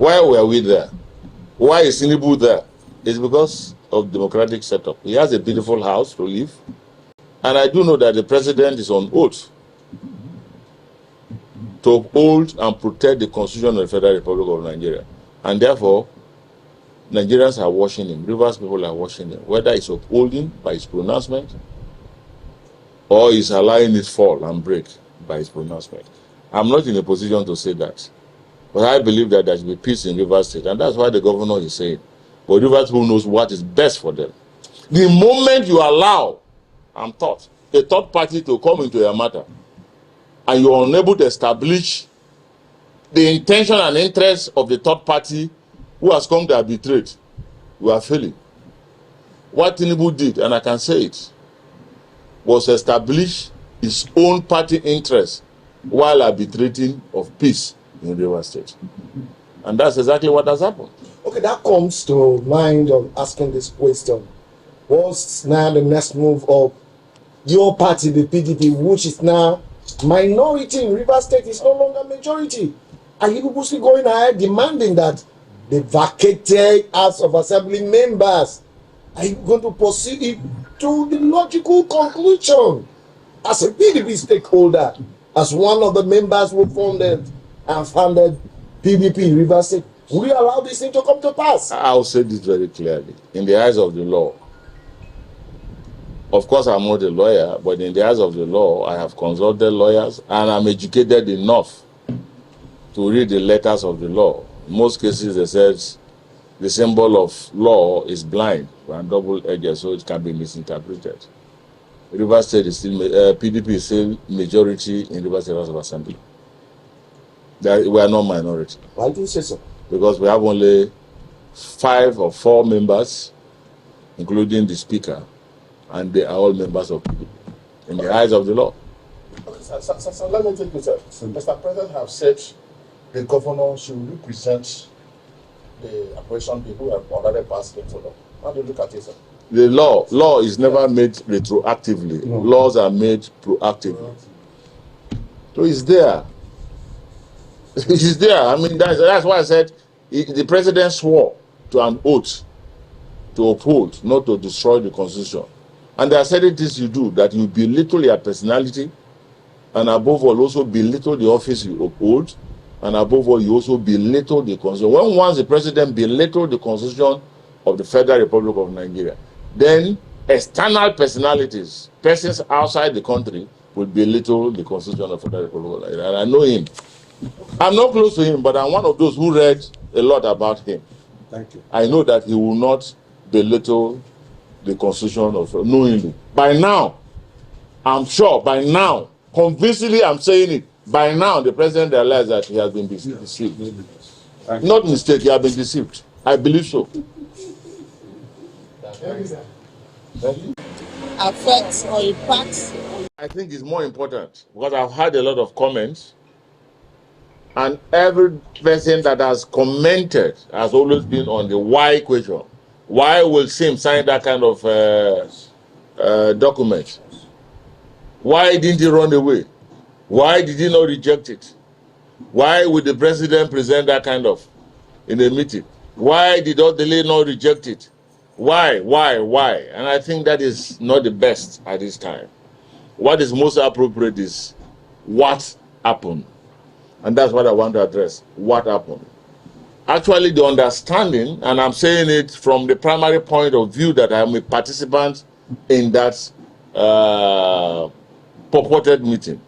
Why were we there? Why is Tinubu there? It's because of democratic setup. He has a beautiful house to live. And I do know that the president is on oath to uphold and protect the Constitution of the Federal Republic of Nigeria. And therefore, Nigerians are watching him. Rivers people are watching him. Whether it's upholding by his pronouncement or he's allowing it fall and break by his pronouncement. I'm not in a position to say that. But I believe that there should be peace in Rivers State. And that's why the governor is saying. But Rivers who knows what is best for them. The moment you allow, I'm taught, a third party to come into your matter, and you are unable to establish the intention and interest of the third party who has come to arbitrate, you are failing. What Tinubu did, and I can say it, was establish his own party interest while arbitrating of peace in Rivers State. And that's exactly what has happened. Okay, that comes to mind of asking this question. What's now the next move of your party, the PDP, which is now minority in Rivers State, is no longer majority? Are you people still going ahead demanding that the vacated House of Assembly members, are you going to pursue it to the logical conclusion as a PDP stakeholder, as one of the members who founded and founded PDP in Rivers State? Will you allow this thing to come to pass? I'll say this very clearly. In the eyes of the law, of course I'm not a lawyer, but in the eyes of the law, I have consulted lawyers and I'm educated enough to read the letters of the law. In most cases, they said the symbol of law is blind and double-edged, so it can be misinterpreted. Rivers State is still, PDP is still majority in Rivers State House of Assembly. We are not minority. Why do you say so? Because we have only 5 or 4 members, including the speaker, and they are all members of PDP in the eyes of the law. Okay, so let me take this up. Mr. President have said the governor should represent the opposition people who have already passed into law. How do you look at it, sir? The law is never made retroactively. No. Laws are made proactively. So it's there. It's there. I mean, that's why I said the president swore to an oath to uphold, not to destroy the Constitution. And there are certain things you do that you belittle your personality, and above all, also belittle the office you uphold, and above all, you also belittle the Constitution. When once the president belittle the Constitution of the Federal Republic of Nigeria, then external personalities, persons outside the country, will belittle the Constitution of the Federal Republic of Nigeria. And I know him. I'm not close to him, but I'm one of those who read a lot about him. Thank you. I know that he will not belittle the Constitution of knowingly. By now, I'm sure, by now, convincingly I'm saying it, by now the president realized that he has been deceived. Not mistake, he has been deceived. I believe so. Affects or impacts? I think it's more important because I've had a lot of comments, and every person that has commented has always been on the why question. Why will Sim sign that kind of document? Why didn't he run away? Why did he not reject it? Why would the president present that kind of in a meeting? Why did Odele not reject it? Why? And I think that is not the best at this time. What is most appropriate is what happened. And that's what I want to address. What happened? Actually, the understanding, and I'm saying it from the primary point of view that I'm a participant in that purported meeting.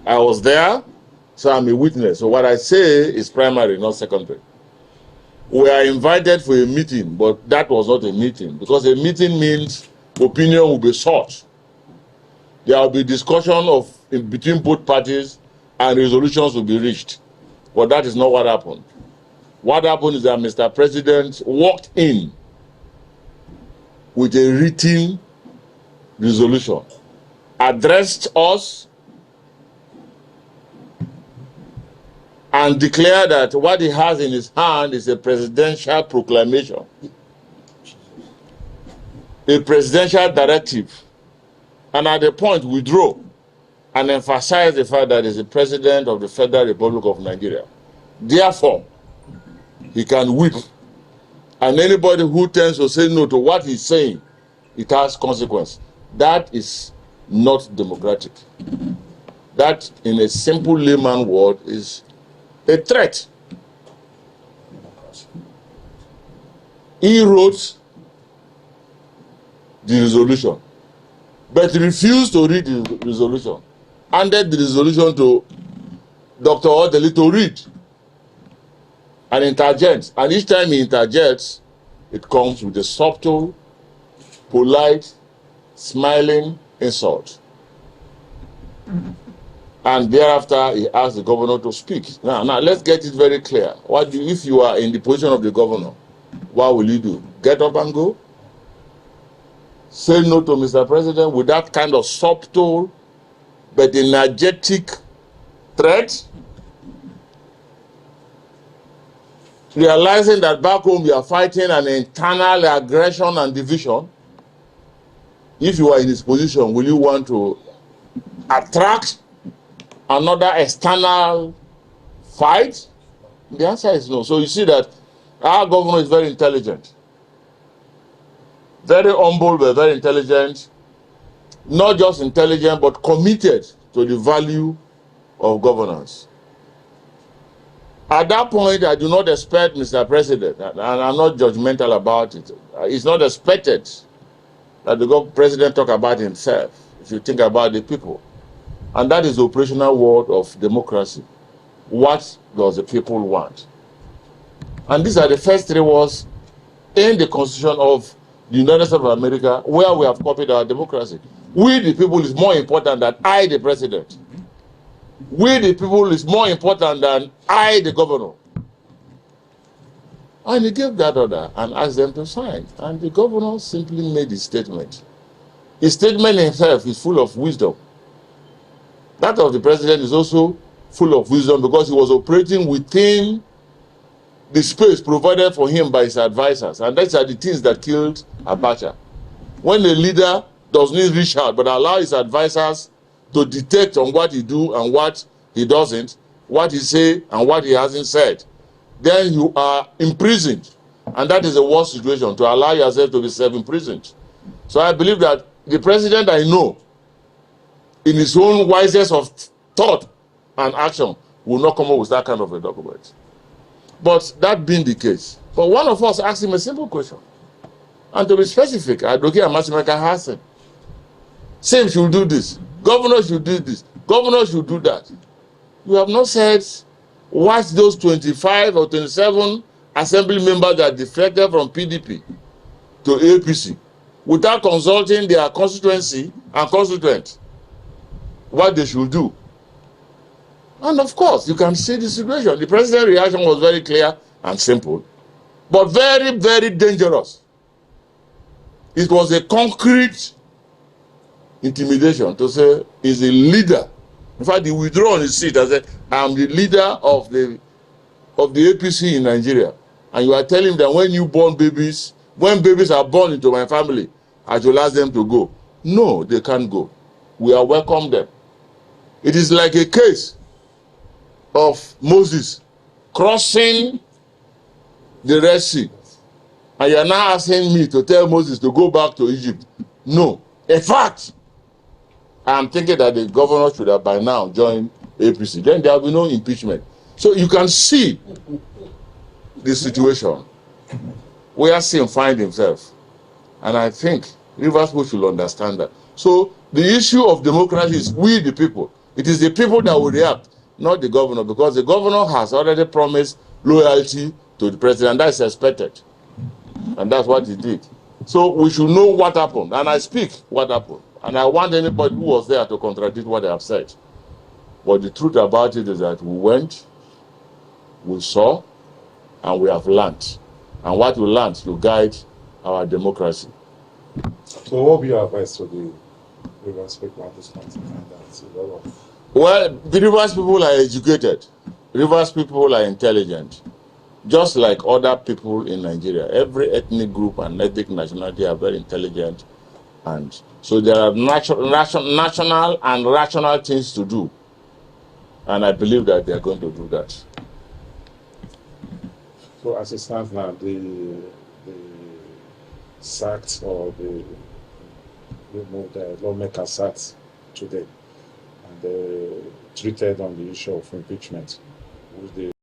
I was there, so I'm a witness. So what I say is primary, not secondary. We are invited for a meeting, but that was not a meeting, because a meeting means opinion will be sought. There will be discussion between both parties, and resolutions will be reached. But that is not what happened. What happened is that Mr. President walked in with a written resolution, addressed us, and declared that what he has in his hand is a presidential proclamation, a presidential directive, and at the point withdrew and emphasized the fact that he is the president of the Federal Republic of Nigeria. Therefore, he can whip. And anybody who tends to say no to what he's saying, it has consequence. That is not democratic. That, in a simple layman word, is a threat. He wrote the resolution, but refused to read the resolution. Handed the resolution to Dr. Odeli to read and interject. And each time he interjects, it comes with a subtle, polite, smiling insult. And thereafter, he asked the governor to speak. Now, let's get it very clear. If you are in the position of the governor, what will you do? Get up and go? Say no to Mr. President with that kind of subtle but energetic threat? Realizing that back home you are fighting an internal aggression and division. If you are in this position, will you want to attract another external fight? The answer is no. So you see that our governor is very intelligent. Very humble, but very intelligent. Not just intelligent, but committed to the value of governance. At that point, I do not expect, Mr. President, and I'm not judgmental about it, it's not expected that the president talk about himself, if you think about the people. And that is the operational word of democracy. What does the people want? And these are the first three words in the Constitution of the United States of America, where we have copied our democracy. We the people is more important than I, the president. We the people is more important than I, the governor. And he gave that order and asked them to sign. And the governor simply made his statement. His statement himself is full of wisdom. That of the president is also full of wisdom because he was operating within the space provided for him by his advisors. And those are the things that killed Abacha. When a leader does not reach out but allow his advisors to detect on what he do and what he doesn't, what he say and what he hasn't said, then you are imprisoned. And that is the worst situation, to allow yourself to be self-imprisoned. So I believe that the president I know, in his own wisest of thought and action, will not come up with that kind of a document. But that being the case, but one of us asked him a simple question. And to be specific, Advocate Amasimeka has said, same should do this, governor should do this, governor should do that. You have not said what those 25 or 27 assembly members that defected from PDP to APC without consulting their constituency and constituent, what they should do. And of course, you can see the situation. The president's reaction was very clear and simple, but very, very dangerous. It was a concrete intimidation to say he's a leader. In fact, he withdrew on his seat and said, I'm the leader of the APC in Nigeria. And you are telling him that when babies are born into my family, I should ask them to go. No, they can't go. We are welcome them. It is like a case of Moses crossing the Red Sea. And you are now asking me to tell Moses to go back to Egypt. No. In fact, I am thinking that the governor should have by now joined APC. Then there will be no impeachment. So you can see the situation where Sim finds himself. And I think Rivers people should understand that. So the issue of democracy is we the people. It is the people that will react, not the governor, because the governor has already promised loyalty to the president. That is expected. And that's what he did. So we should know what happened. And I speak what happened. And I want anybody who was there to contradict what they have said. But the truth about it is that we went, we saw, and we have learned. And what we learned to guide our democracy. So what will be your advice to the Rivers people at this point in time? Well, the Rivers people are educated. Rivers people are intelligent. Just like other people in Nigeria. Every ethnic group and ethnic nationality are very intelligent. And so there are national and rational things to do. And I believe that they are going to do that. So as it stands now, the sacked or the removed lawmaker sat today and treated on the issue of impeachment, which they